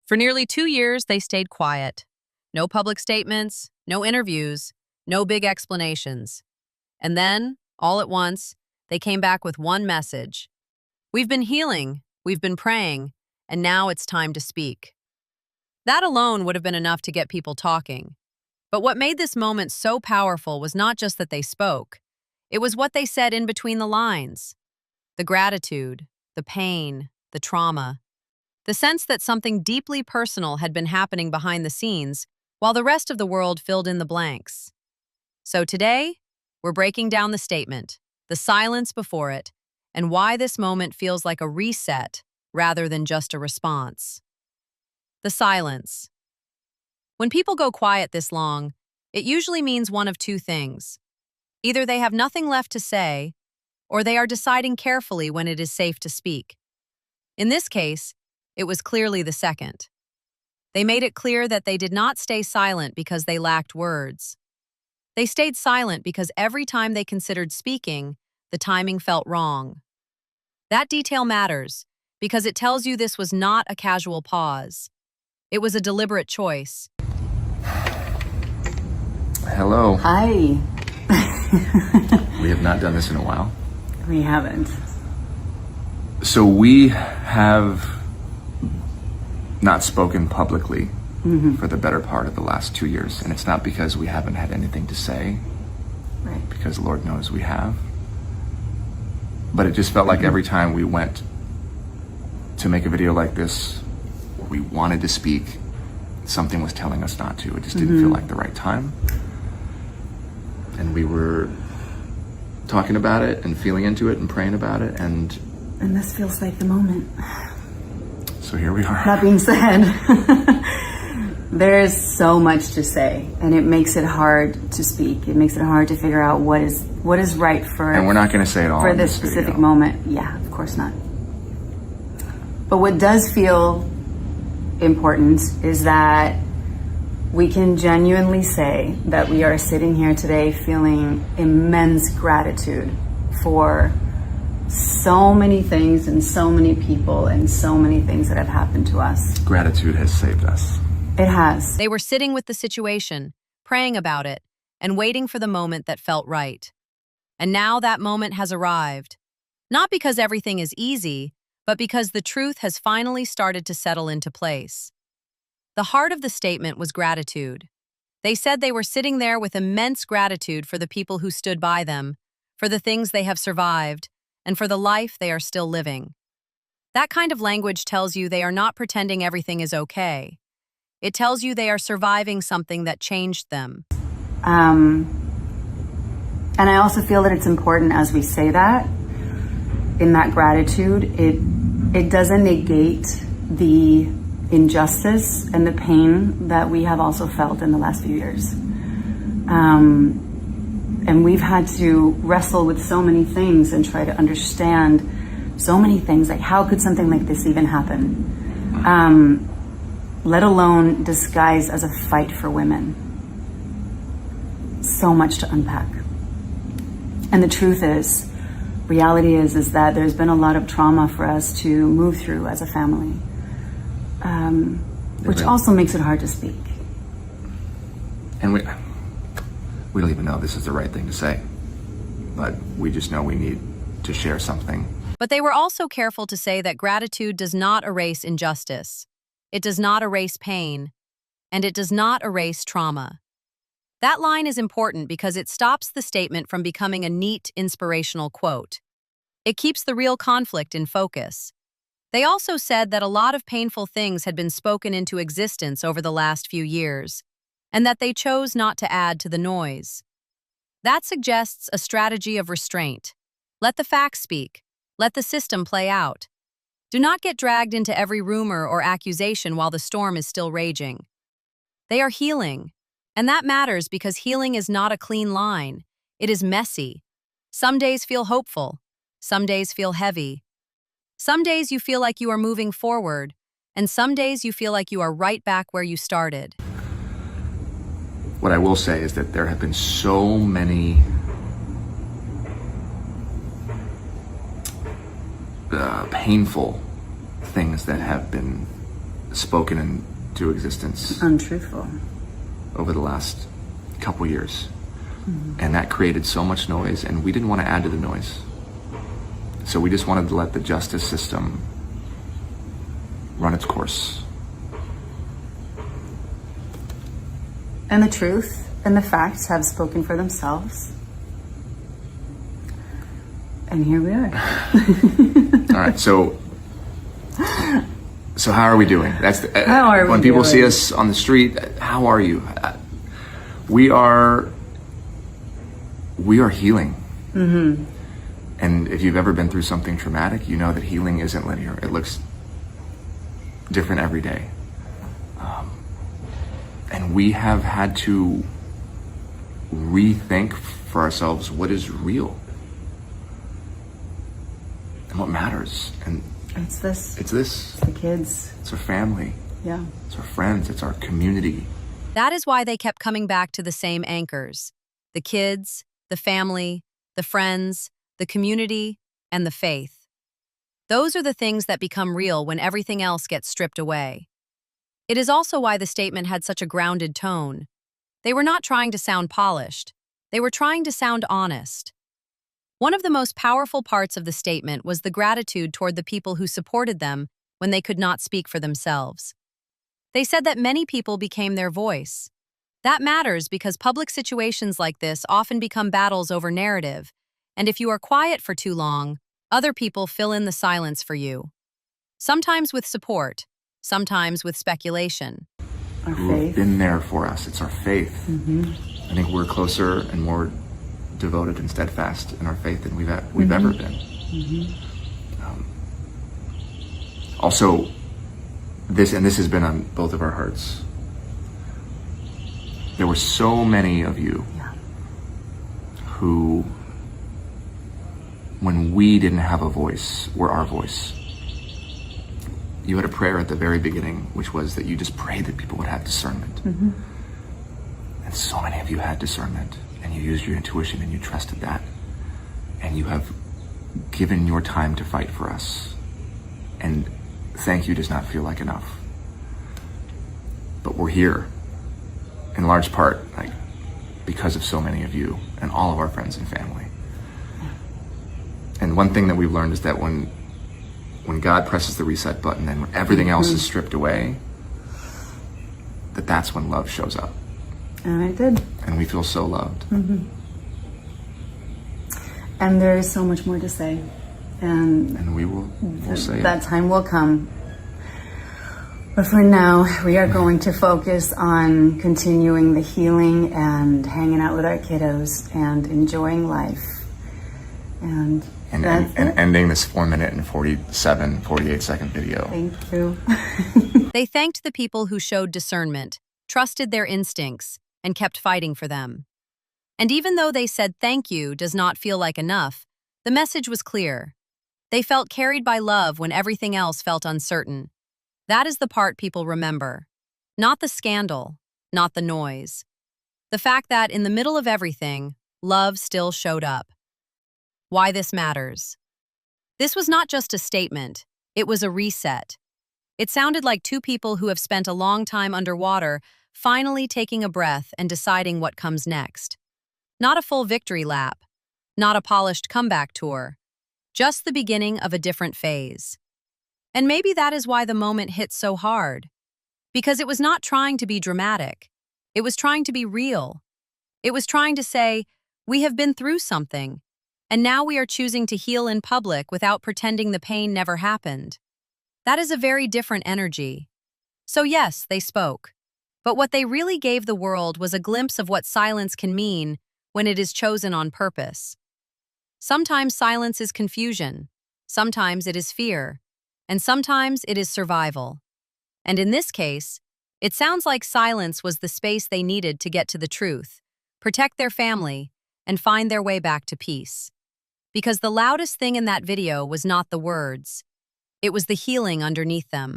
For nearly 2 years, they stayed quiet. No public statements, no interviews, no big explanations. And then, all at once, they came back with one message. We've been healing, we've been praying, and now it's time to speak. That alone would have been enough to get people talking. But what made this moment so powerful was not just that they spoke. It was what they said in between the lines. The gratitude, the pain, the trauma. The sense that something deeply personal had been happening behind the scenes, while the rest of the world filled in the blanks. So today, we're breaking down the statement, the silence before it, and why this moment feels like a reset rather than just a response. The silence. When people go quiet this long, it usually means one of two things. Either they have nothing left to say, or they are deciding carefully when it is safe to speak. In this case, it was clearly the second. They made it clear that they did not stay silent because they lacked words. They stayed silent because every time they considered speaking, the timing felt wrong. That detail matters because it tells you this was not a casual pause. It was a deliberate choice. Hello. Hi. We have not done this in a while. We haven't. So we have not spoken publicly for the better part of the last 2 years. And it's not because we haven't had anything to say, Right. because Lord knows we have. But it just felt like every time we went to make a video like this, we wanted to speak, something was telling us not to. It just didn't feel like the right time. And we were talking about it and feeling into it and praying about it, and this feels like the moment. so here we are. That being said, there is so much to say, and it makes it hard to speak. It makes it hard to figure out what is right for. And we're not going to say it all for in this video. specific moment. Yeah, of course not. But what does feel important is that we can genuinely say that we are sitting here today feeling immense gratitude for so many things and so many people and so many things that have happened to us. Gratitude has saved us. It has. They were sitting with the situation, praying about it, and waiting for the moment that felt right. And now that moment has arrived. Not because everything is easy, but because the truth has finally started to settle into place. The heart of the statement was gratitude. They said they were sitting there with immense gratitude for the people who stood by them, for the things they have survived, and for the life they are still living. That kind of language tells you they are not pretending everything is okay. It tells you they are surviving something that changed them. And I also feel that it's important as we say that, in that gratitude, it doesn't negate the injustice and the pain that we have also felt in the last few years. And we've had to wrestle with so many things and try to understand so many things, like how could something like this even happen? Let alone disguised as a fight for women. So much to unpack. And the truth is, reality is that there's been a lot of trauma for us to move through as a family. Which also makes it hard to speak. And we don't even know this is the right thing to say, but we just know we need to share something. But they were also careful to say that gratitude does not erase injustice. It does not erase pain, and it does not erase trauma. That line is important because it stops the statement from becoming a neat, inspirational quote. It keeps the real conflict in focus. They also said that a lot of painful things had been spoken into existence over the last few years, and that they chose not to add to the noise. That suggests a strategy of restraint. Let the facts speak. Let the system play out. Do not get dragged into every rumor or accusation while the storm is still raging. They are healing, and that matters because healing is not a clean line. It is messy. Some days feel hopeful. Some days feel heavy. Some days you feel like you are moving forward, and some days you feel like you are right back where you started. What I will say is that there have been so many painful things that have been spoken into existence Untruthful. over the last couple years. And that created so much noise, and we didn't want to add to the noise. So we just wanted to let the justice system run its course. And the truth and the facts have spoken for themselves. And here we are. All right, so how are we doing? That's How are we when people see doing? us on the street. How are you? We are healing. And if you've ever been through something traumatic, you know that healing isn't linear. It looks different every day. And we have had to rethink for ourselves what is real and what matters. And It's this. it's this. The kids. It's our family. Yeah. It's our friends. It's our community. That is why they kept coming back to the same anchors: the kids, the family, the friends, the community, and the faith. Those are the things that become real when everything else gets stripped away. It is also why the statement had such a grounded tone. They were not trying to sound polished. They were trying to sound honest. One of the most powerful parts of the statement was the gratitude toward the people who supported them when they could not speak for themselves. They said that many people became their voice. That matters because public situations like this often become battles over narrative, and if you are quiet for too long, other people fill in the silence for you. Sometimes with support, sometimes with speculation. Our Who have faith. been there for us. It's our faith. I think we're closer and more devoted and steadfast in our faith than we've ever been. Also, this has been on both of our hearts. There were so many of you Yeah. who, when we didn't have a voice, were our voice. You had a prayer at the very beginning, which was that you just prayed that people would have discernment. And so many of you had discernment, and you used your intuition, and you trusted that. And you have given your time to fight for us. And thank you does not feel like enough. But we're here, in large part, because of so many of you and all of our friends and family. And one thing that we've learned is that when God presses the reset button and when everything else is stripped away, that's when love shows up. And it did. And we feel so loved. And there is so much more to say. And we'll say that time will come. But for now, we are going to focus on continuing the healing and hanging out with our kiddos and enjoying life. And that's it. ending this 4-minute and 48-second video. Thank you. They thanked the people who showed discernment, trusted their instincts, and kept fighting for them. And even though they said thank you does not feel like enough, the message was clear. They felt carried by love when everything else felt uncertain. That is the part people remember. Not the scandal, not the noise. The fact that in the middle of everything, love still showed up. Why this matters. This was not just a statement, it was a reset. It sounded like two people who have spent a long time underwater finally taking a breath and deciding what comes next. Not a full victory lap, not a polished comeback tour, just the beginning of a different phase. And maybe that is why the moment hit so hard. Because it was not trying to be dramatic. It was trying to be real. It was trying to say, we have been through something, and now we are choosing to heal in public without pretending the pain never happened. That is a very different energy. So yes, they spoke. But what they really gave the world was a glimpse of what silence can mean when it is chosen on purpose. Sometimes silence is confusion, sometimes it is fear, and sometimes it is survival. And in this case, it sounds like silence was the space they needed to get to the truth, protect their family, and find their way back to peace. Because the loudest thing in that video was not the words, it was the healing underneath them.